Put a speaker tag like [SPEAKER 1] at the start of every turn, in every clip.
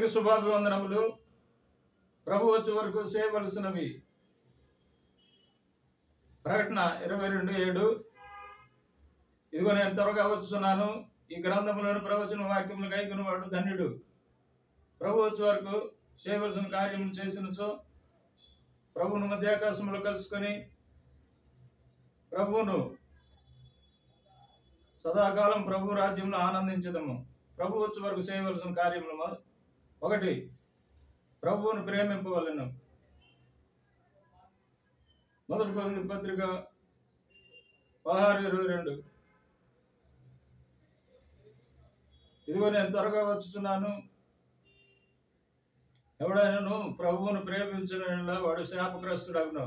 [SPEAKER 1] అందరికీ శుభాభివందనములు. ప్రభు వచ్చే వరకు చేయవలసినవి. ప్రకటన 22:7. ఇదిగో నేను త్వరగా వచ్చుచున్నాను. ఈ గ్రంథములోని ప్రవచన వాక్యములు కైకొని వాడు ధన్యుడు. ప్రభు వచ్చే వరకు చేయవలసిన కార్యములు చేసిన సో ప్రభువును మధ్యాకాశంలో కలుసుకొని ప్రభువును సదాకాలం ప్రభు రాజ్యంలో ఆనందించదము. ప్రభు వచ్చే వరకు చేయవలసిన కార్యములు 1. ప్రభువును ప్రేమింపవలెను. 1 కొరింథీ పత్రిక 16:22. ఇదిగో నేను త్వరగా వచ్చుచున్నాను. ఎవడైనాను ప్రభువును ప్రేమించిన వాడు శాపగ్రస్తుడగును.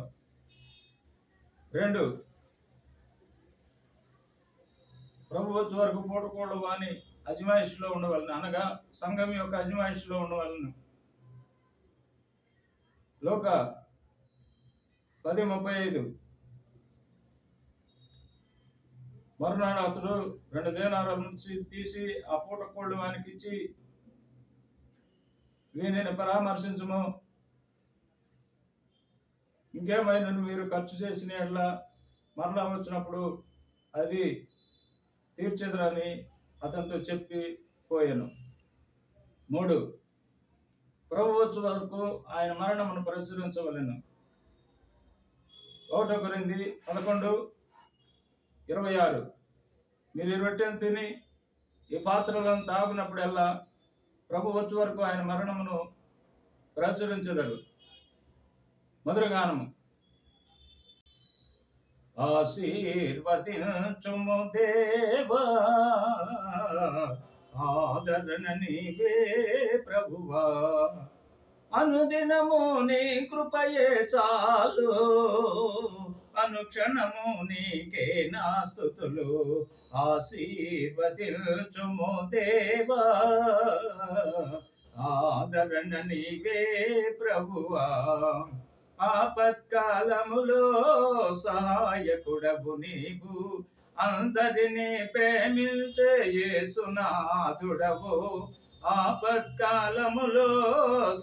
[SPEAKER 1] 2. ప్రభు వచ్చే వరకు పూటకోళ్ళు వాని అజమాయిషిలో ఉండవలను, అనగా సంఘం యొక్క అజమాయిషిలో ఉండవలను. లోక 10:35. మరునాడు అతడు 2 దేనారాల నుంచి తీసి ఆ పూటకోళ్ళు వానికి ఇచ్చి, వీనిని పరామర్శించము, ఇంకేమైనా మీరు ఖర్చు చేసిన ఎట్లా మరలా వచ్చినప్పుడు అది తీర్చెదరని అతనితో చెప్పి పోయాను. 3. ప్రభు వచ్చే వరకు ఆయన మరణమును పరిశీలించవలెను. 1 కొరింథీ 11:26. మీరు ఈ రొట్టెను తిని ఈ పాత్రలను తాగినప్పుడల్లా ప్రభు వచ్చే వరకు ఆయన మరణమును ప్రచురించెదరు. మధురగానము. ఆశీర్వదించుము దేవా, ఆదరణ నీవే ప్రభువా, అనుదినము నీ కృపయే చాలు, అనుక్షణము నీకే నా స్తుతులు. ఆశీర్వదించుము దేవా, ఆదరణ నీవే ప్రభువా, ఆపత్కాలములో సహాయకుడవు నీవు, అందరినీ ప్రేమించే యేసునాథుడవు. ఆపత్కాలములో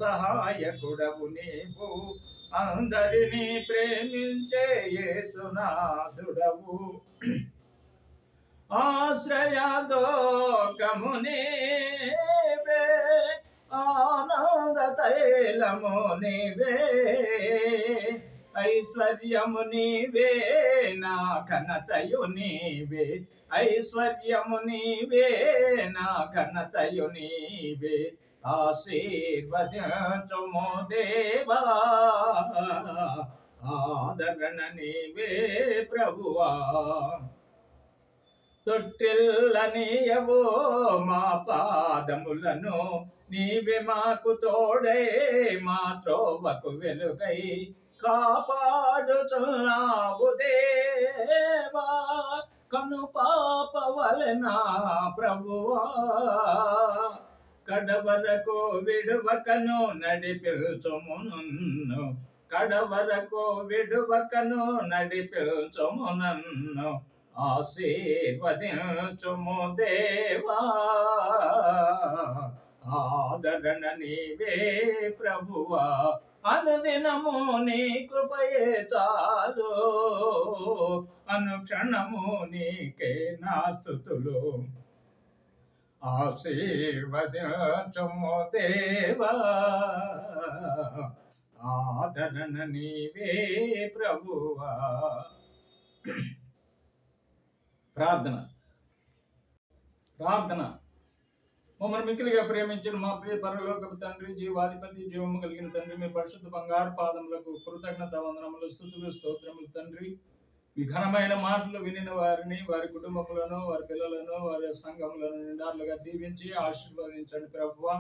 [SPEAKER 1] సహాయకుడవు నీవు, అందరినీ ప్రేమించే యేసునాథుడవు. ఆశ్రయదోగము నీవే, ఆనంద తైలము నీవే, ఐశ్వర్యము నీవే, నా ఘనతయు నీవే, ఐశ్వర్యము నీవే, నా ఘనతయు నీవే. ఆశీర్వదించుము దేవా, ఆదరణ నీవే ప్రభువా, తొట్టిల్లనీయవో మా పాదములను, నీవే మాకు తోడై మా త్రోవకు వెలుగై కాపాడుచున్నావు దేవా. కను పాప వలన ప్రభువా, కడవరకు విడువకను నడిపించుము నన్ను, కడవరకు విడువకను నడిపించుము నన్ను. ఆశీర్వదించుము దేవా, ఆదరణ నీవే ప్రభువా, అనుదినము నీ కృపయే చాలు, అనుక్షణము నీకే నా స్తుతులు. ఆశీర్వదించుము దేవా, ఆదరణ నీవే ప్రభువా. ప్రార్థన. మమ్మల్ని మిక్కిలిగా ప్రేమించిన మా ప్రియ పరలోకపు తండ్రి, జీవాధిపతి, జీవము కలిగిన తండ్రి, మీ పరిశుద్ధ బంగారు పాదములకు కృతజ్ఞత వందనములు, స్తుతులు, స్తోత్రములు తండ్రి. మీ ఘనమైన మాటలు వినిన వారిని, వారి కుటుంబములను, వారి పిల్లలను, వారి సంఘములను నిండాలుగా దీవించి ఆశీర్వదించండి ప్రభువా.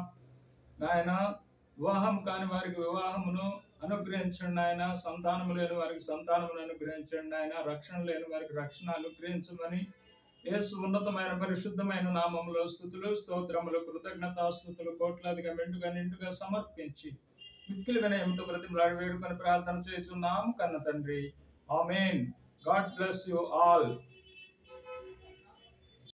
[SPEAKER 1] నాయన, వివాహం కాని వారికి వివాహమును అనుగ్రహించండి నాయన, సంతానము లేని వారికి సంతానమును అనుగ్రహించండి నాయన, రక్షణ లేని వారికి రక్షణ అనుగ్రహించమని యేసు ఉన్నతమైన పరిశుద్ధమైన నామములో స్తుతులు, స్తోత్రములు, కృతజ్ఞతాస్తుతులు కోట్లాదిగా మెండుగా నిండుగా సమర్పించి మిక్కిలి వినయంతో బ్రతిమలాడి వేడుకొని ప్రార్థన చేస్తున్నాము కన్న తండ్రి. ఆమేన్. God bless you all.